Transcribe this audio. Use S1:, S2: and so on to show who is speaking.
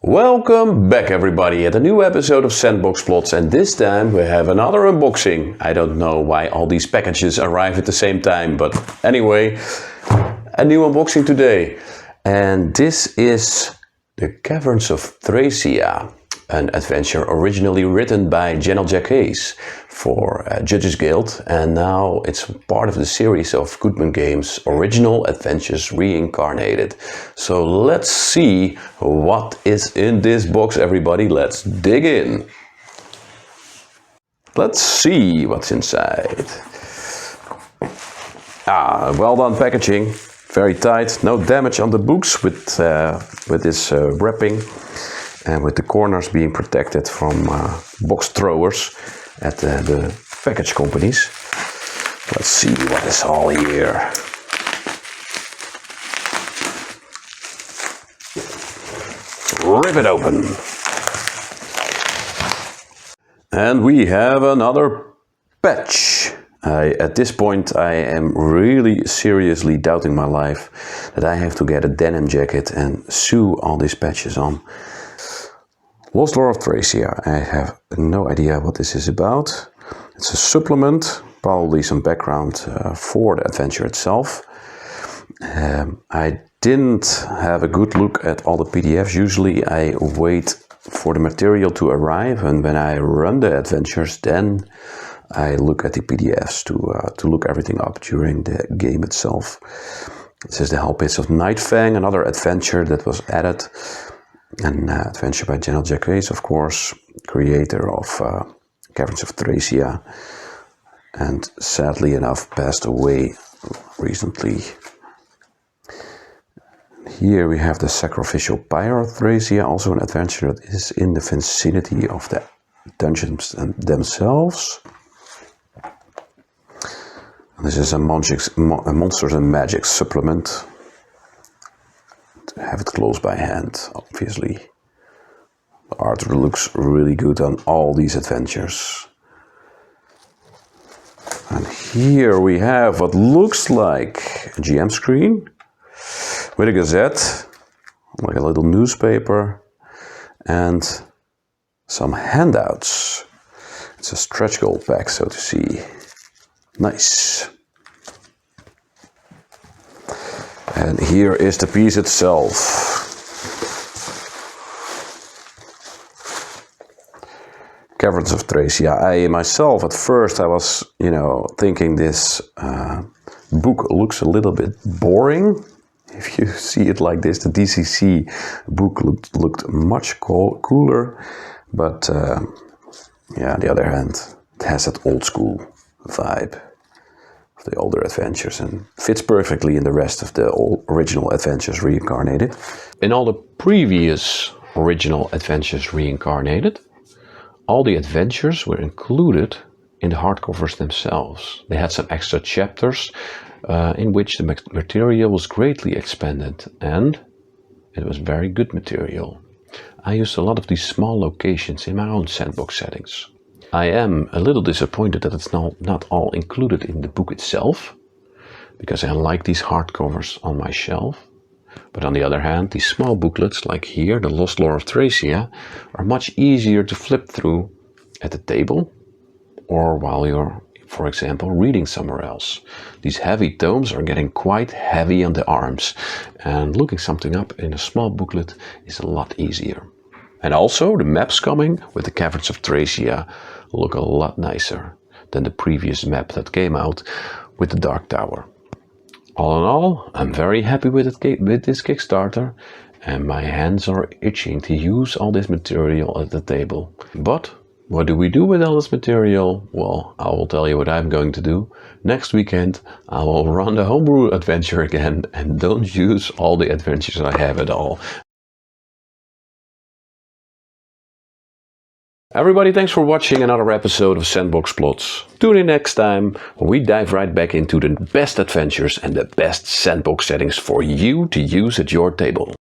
S1: Welcome back everybody at a new episode of Sandbox Plots, and this time we have another unboxing. I don't know why all these packages arrive at the same time, but anyway, a new unboxing today. And this is the Caverns of Thracia, an adventure originally written by Jennell Jaquays for Judges Guild, and now it's part of the series of Goodman games, Original Adventures Reincarnated. So let's see what is in this box, everybody. Let's dig in. Let's see what's inside. Well done packaging. Very tight, no damage on the books with this wrapping. And with the corners being protected from box throwers at the package companies. Let's see what is all here. Rip it open. And we have another patch. At this point I am really seriously doubting my life that I have to get a denim jacket and sew all these patches on. Lost Lore of Thracia. I have no idea what this is about. It's a supplement, probably some background for the adventure itself. I didn't have a good look at all the PDFs. Usually I wait for the material to arrive, and when I run the adventures, then I look at the PDFs to look everything up during the game itself. This is the Hellpits of Nightfang, another adventure that was added. An adventure by Jennell Jaquays, of course, creator of Caverns of Thracia, and sadly enough passed away recently. Here we have the Sacrificial Pyre of Thracia, also an adventure that is in the vicinity of the dungeons themselves. This is a Monsters and Magic supplement. Have it close by hand, obviously. The art looks really good on all these adventures. And here we have what looks like a GM screen with a gazette, like a little newspaper, and some handouts. It's a stretch goal pack, so to see. Nice. And here is the piece itself. Caverns of Thracia. I myself, at first, I was, thinking this book looks a little bit boring. If you see it like this, the DCC book looked much cooler. But, on the other hand, it has that old school vibe. The older adventures, and fits perfectly in the rest of the original Adventures Reincarnated. In all the previous original Adventures Reincarnated, all the adventures were included in the hardcovers themselves. They had some extra chapters in which the material was greatly expanded, and it was very good material. I used a lot of these small locations in my own sandbox settings. I am a little disappointed that it's not all included in the book itself, because I like these hardcovers on my shelf. But on the other hand, these small booklets, like here, the Lost Lore of Thracia, are much easier to flip through at the table, or while you're, for example, reading somewhere else. These heavy tomes are getting quite heavy on the arms, and looking something up in a small booklet is a lot easier. And also, the maps coming with the Caverns of Thracia look a lot nicer than the previous map that came out with the Dark Tower. All in all, I'm very happy with this Kickstarter, and my hands are itching to use all this material at the table. But what do we do with all this material? Well, I will tell you what I'm going to do. Next weekend I will run the homebrew adventure again and don't use all the adventures I have at all. Everybody, thanks for watching another episode of Sandbox Plots. Tune in next time when we dive right back into the best adventures and the best sandbox settings for you to use at your table.